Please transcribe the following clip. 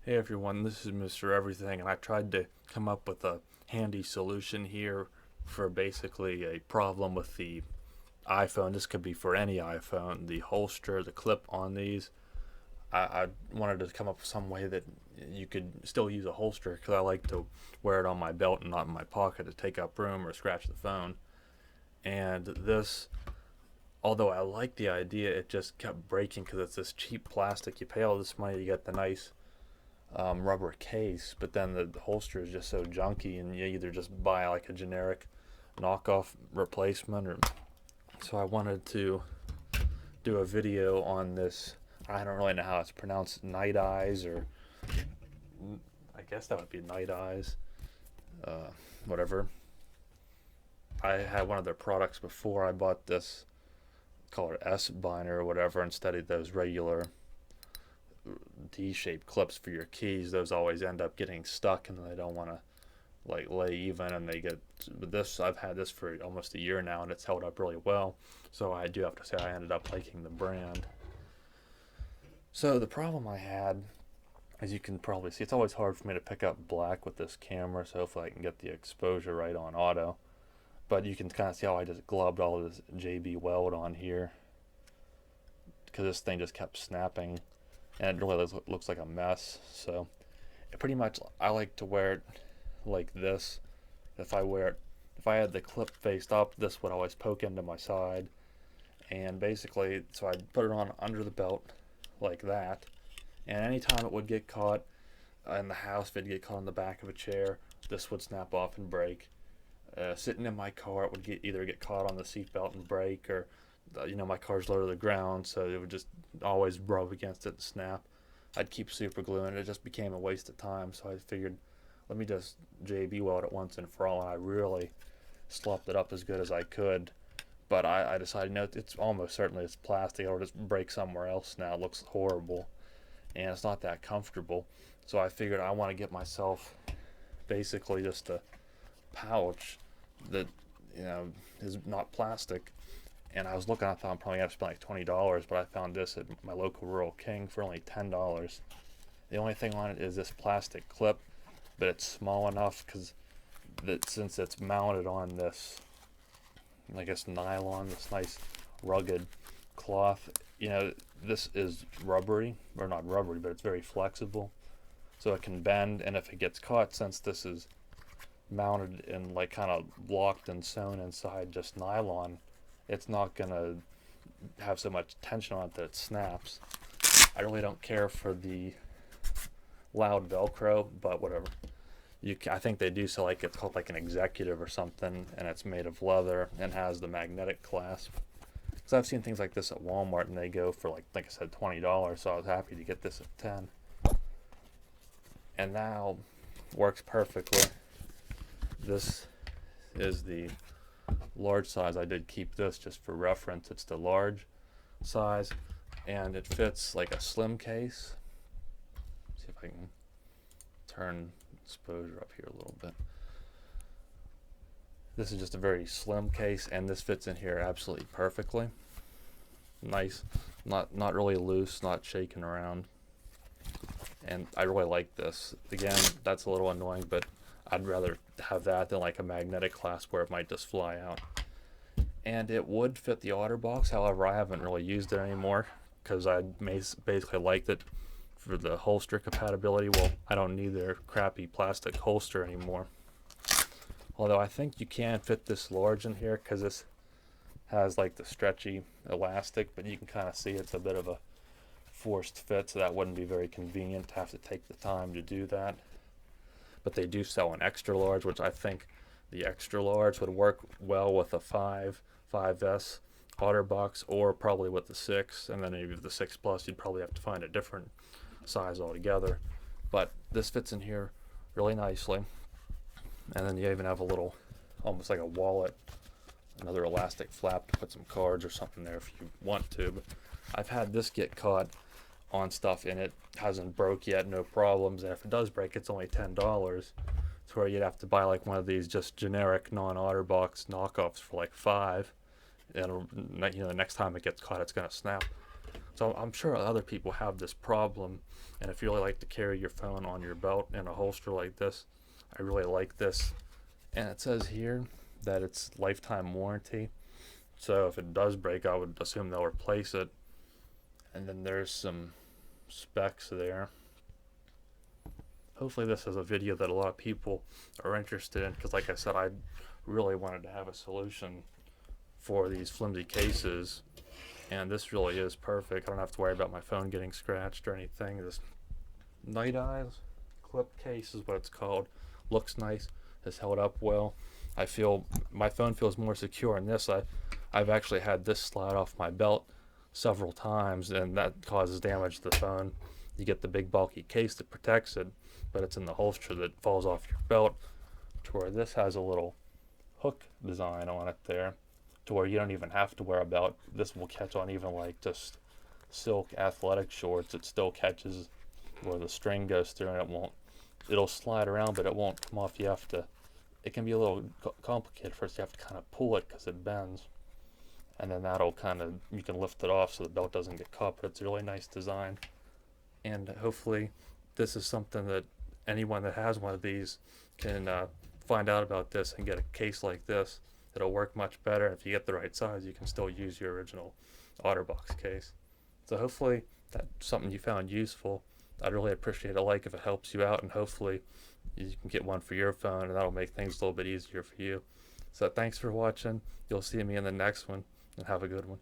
Hey everyone, this is Mr. Everything, and I tried to come up with a handy solution here for basically a problem with the iPhone. This could be for any iPhone. The holster, the clip on these. I wanted to come up with some way that you could still use a holster because I like to wear it on my belt and not in my pocket to take up room or scratch the phone. And this, although I like the idea, it just kept breaking because it's this cheap plastic. You pay all this money to get the nice rubber case, but then the holster is just so junky, and you either just buy like a generic knockoff replacement, or so I wanted to do a video on this. I don't really know how it's pronounced, Nite Ize, or I guess that would be Nite Ize, whatever. I had one of their products before. I bought this, call it S binder or whatever, instead of those regular D-shaped clips for your keys. Those always end up getting stuck and they don't want to like lay even, and they get, but this, I've had this for almost a year now and it's held up really well, so I do have to say I ended up liking the brand. So the problem I had, as you can probably see, it's always hard for me to pick up black with this camera, so hopefully I can get the exposure right on auto, but you can kind of see how I just glubbed all of this JB weld on here because this thing just kept snapping and it really looks like a mess. So it pretty much, I like to wear it like this. If I had the clip faced up, this would always poke into my side, and basically, so I'd put it on under the belt like that, and anytime it would get caught in the house, if it'd get caught in the back of a chair, this would snap off and break. Sitting in my car, it would either get caught on the seatbelt and break, or my car's low to the ground, so it would just always rub against it and snap. I'd keep super glue, and it just became a waste of time, so I figured, let me just JB weld it once and for all, and I really slopped it up as good as I could. But I decided, it's almost certainly it's plastic. It'll just break somewhere else now. It looks horrible, and it's not that comfortable. So I figured I want to get myself basically just a pouch that is not plastic. And I was looking, I thought I'm probably going to spend like $20, but I found this at my local Rural King for only $10. The only thing on it is this plastic clip, but it's small enough because since it's mounted on this, I guess, nylon, this nice rugged cloth, this is rubbery, or not rubbery, but it's very flexible. So it can bend, and if it gets caught, since this is mounted and like kind of locked and sewn inside just nylon, it's not gonna have so much tension on it that it snaps. I really don't care for the loud Velcro, but whatever. I think they do sell, like, it's called like an executive or something, and it's made of leather and has the magnetic clasp. Because I've seen things like this at Walmart and they go for like I said, $20, so I was happy to get this at 10. And now works perfectly. This is the large size. I did keep this just for reference. It's the large size, and it fits like a slim case. See if I can turn exposure up here a little bit. This is just a very slim case, and this fits in here absolutely perfectly. Nice, not really loose, not shaking around, and I really like this. Again, that's a little annoying, but I'd rather have that than like a magnetic clasp where it might just fly out. And it would fit the OtterBox, however I haven't really used it anymore because I basically liked it for the holster compatibility. Well, I don't need their crappy plastic holster anymore. Although I think you can fit this large in here because this has like the stretchy elastic, but you can kind of see it's a bit of a forced fit, so that wouldn't be very convenient to have to take the time to do that. But they do sell an extra large, which I think the extra large would work well with a 5S OtterBox, or probably with the 6, and then maybe with the 6 Plus you'd probably have to find a different size altogether. But this fits in here really nicely, and then you even have a little, almost like a wallet, another elastic flap to put some cards or something there if you want to. But I've had this get caught on stuff and it hasn't broke yet, no problems, and if it does break, it's only $10, to where you'd have to buy like one of these just generic non-OtterBox knockoffs for like $5, and the next time it gets caught, it's gonna snap. So I'm sure other people have this problem, And if you really like to carry your phone on your belt in a holster like this, I really like this. And it says here that it's lifetime warranty. So if it does break, I would assume they'll replace it. And then there's some specs there. Hopefully this is a video that a lot of people are interested in, because like I said, I really wanted to have a solution for these flimsy cases, and this really is perfect. I don't have to worry about my phone getting scratched or anything. This Nite Ize clip case is what it's called. Looks nice, has held up well. I feel my phone feels more secure in this. I've actually had this slide off my belt several times, and that causes damage to the phone. You get the big bulky case that protects it, but it's in the holster that falls off your belt, to where this has a little hook design on it there, to where you don't even have to wear a belt. This will catch on even like just silk athletic shorts. It still catches where the string goes through, and it'll slide around, but it won't come off. It can be a little complicated. First you have to kind of pull it because it bends, and then you can lift it off so the belt doesn't get caught. But it's a really nice design, and hopefully this is something that anyone that has one of these can find out about this and get a case like this. It'll work much better. If you get the right size, you can still use your original OtterBox case. So hopefully that's something you found useful. I'd really appreciate a like if it helps you out, and hopefully you can get one for your phone, and that'll make things a little bit easier for you. So thanks for watching. You'll see me in the next one, and have a good one.